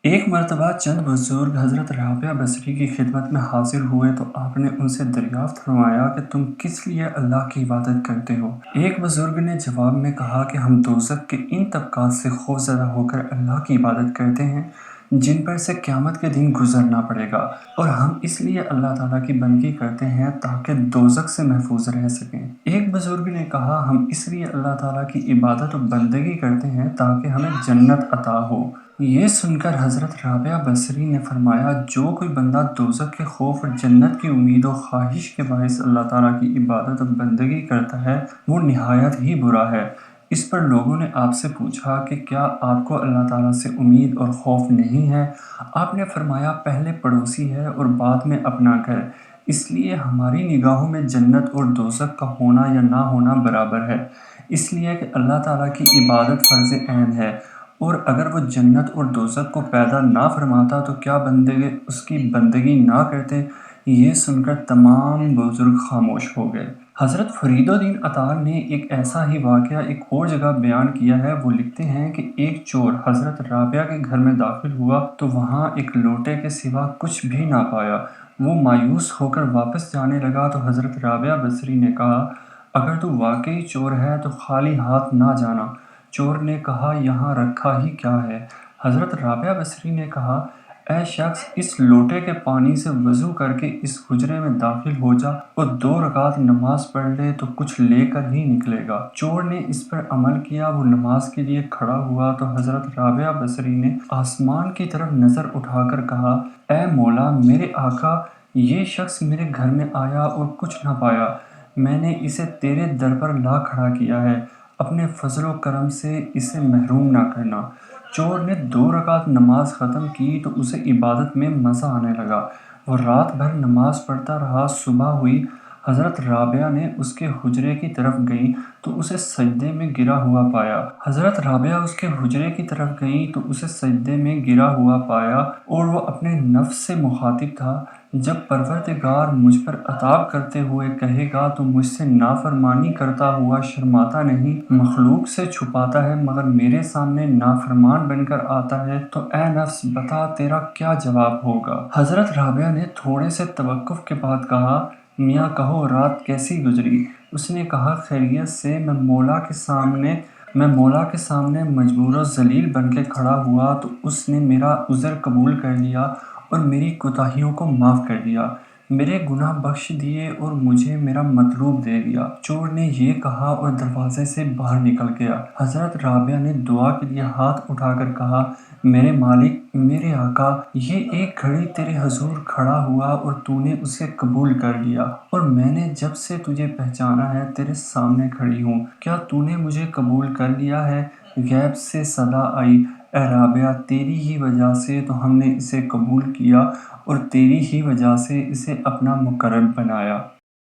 ایک مرتبہ چند بزرگ حضرت رابعہ بصری کی خدمت میں حاضر ہوئے تو آپ نے ان سے دریافت فرمایا کہ تم کس لیے اللہ کی عبادت کرتے ہو؟ ایک بزرگ نے جواب میں کہا کہ ہم دوزخ کے ان طبقات سے خوفزدہ ہو کر اللہ کی عبادت کرتے ہیں جن پر سے قیامت کے دن گزرنا پڑے گا، اور ہم اس لیے اللہ تعالیٰ کی بندگی کرتے ہیں تاکہ دوزخ سے محفوظ رہ سکیں۔ ایک بزرگ نے کہا ہم اس لیے اللہ تعالیٰ کی عبادت و بندگی کرتے ہیں تاکہ ہمیں جنت عطا ہو۔ یہ سن کر حضرت رابعہ بصری نے فرمایا جو کوئی بندہ دوزخ کے خوف اور جنت کی امید و خواہش کے باعث اللہ تعالیٰ کی عبادت و بندگی کرتا ہے وہ نہایت ہی برا ہے۔ اس پر لوگوں نے آپ سے پوچھا کہ کیا آپ کو اللہ تعالیٰ سے امید اور خوف نہیں ہے؟ آپ نے فرمایا پہلے پڑوسی ہے اور بعد میں اپنا گھر، اس لیے ہماری نگاہوں میں جنت اور دوزخ کا ہونا یا نہ ہونا برابر ہے، اس لیے کہ اللہ تعالیٰ کی عبادت فرض عین ہے، اور اگر وہ جنت اور دوزخ کو پیدا نہ فرماتا تو کیا بندے اس کی بندگی نہ کرتے؟ یہ سن کر تمام بزرگ خاموش ہو گئے۔ حضرت فرید الدین اطار نے ایک ایسا ہی واقعہ ایک اور جگہ بیان کیا ہے۔ وہ لکھتے ہیں کہ ایک چور حضرت رابعہ کے گھر میں داخل ہوا تو وہاں ایک لوٹے کے سوا کچھ بھی نہ پایا۔ وہ مایوس ہو کر واپس جانے لگا تو حضرت رابعہ بصری نے کہا اگر تو واقعی چور ہے تو خالی ہاتھ نہ جانا۔ چور نے کہا یہاں رکھا ہی کیا ہے؟ حضرت رابعہ بصری نے کہا اے شخص اس لوٹے کے پانی سے وضو کر کے اس حجرے میں داخل ہو جا اور 2 رکعت نماز پڑھ لے تو کچھ لے کر ہی نکلے گا۔ چور نے اس پر عمل کیا، وہ نماز کے لیے کھڑا ہوا تو حضرت رابعہ بصری نے آسمان کی طرف نظر اٹھا کر کہا اے مولا میرے آقا، یہ شخص میرے گھر میں آیا اور کچھ نہ پایا، میں نے اسے تیرے در پر لا کھڑا کیا ہے، اپنے فضل و کرم سے اسے محروم نہ کرنا۔ چور نے 2 رکعت نماز ختم کی تو اسے عبادت میں مزہ آنے لگا، وہ رات بھر نماز پڑھتا رہا۔ صبح ہوئی، حضرت رابعہ نے اس کے حجرے کی طرف گئیں تو اسے سجدے میں گرا ہوا پایا۔ حضرت رابعہ اس کے حجرے کی طرف گئیں تو اسے سجدے میں گرا ہوا پایا اور وہ اپنے نفس سے مخاطب تھا جب پروردگار مجھ پر عتاب کرتے ہوئے کہے گا تو مجھ سے نافرمانی کرتا ہوا شرماتا نہیں، مخلوق سے چھپاتا ہے مگر میرے سامنے نافرمان بن کر آتا ہے، تو اے نفس بتا تیرا کیا جواب ہوگا؟ حضرت رابعہ نے تھوڑے سے توقف کے بعد کہا میاں کہو رات کیسی گزری؟ اس نے کہا خیریت سے، میں مولا کے سامنے مجبور و ذلیل بن کے کھڑا ہوا تو اس نے میرا عذر قبول کر لیا اور میری کوتاہیوں کو معاف کر دیا، میرے گناہ بخش دیے اور مجھے میرا مطلوب دے دیا۔ چور نے یہ کہا اور دروازے سے باہر نکل گیا۔ حضرت رابعہ نے دعا کے لیے ہاتھ اٹھا کر کہا میرے مالک، میرے آقا، یہ ایک گھڑی تیرے حضور کھڑا ہوا اور تو نے اسے قبول کر لیا، اور میں نے جب سے تجھے پہچانا ہے تیرے سامنے کھڑی ہوں، کیا تو نے مجھے قبول کر لیا ہے؟ غیب سے صدا آئی اے رابعہ تیری ہی وجہ سے تو ہم نے اسے قبول کیا اور تیری ہی وجہ سے اسے اپنا مقرب بنایا۔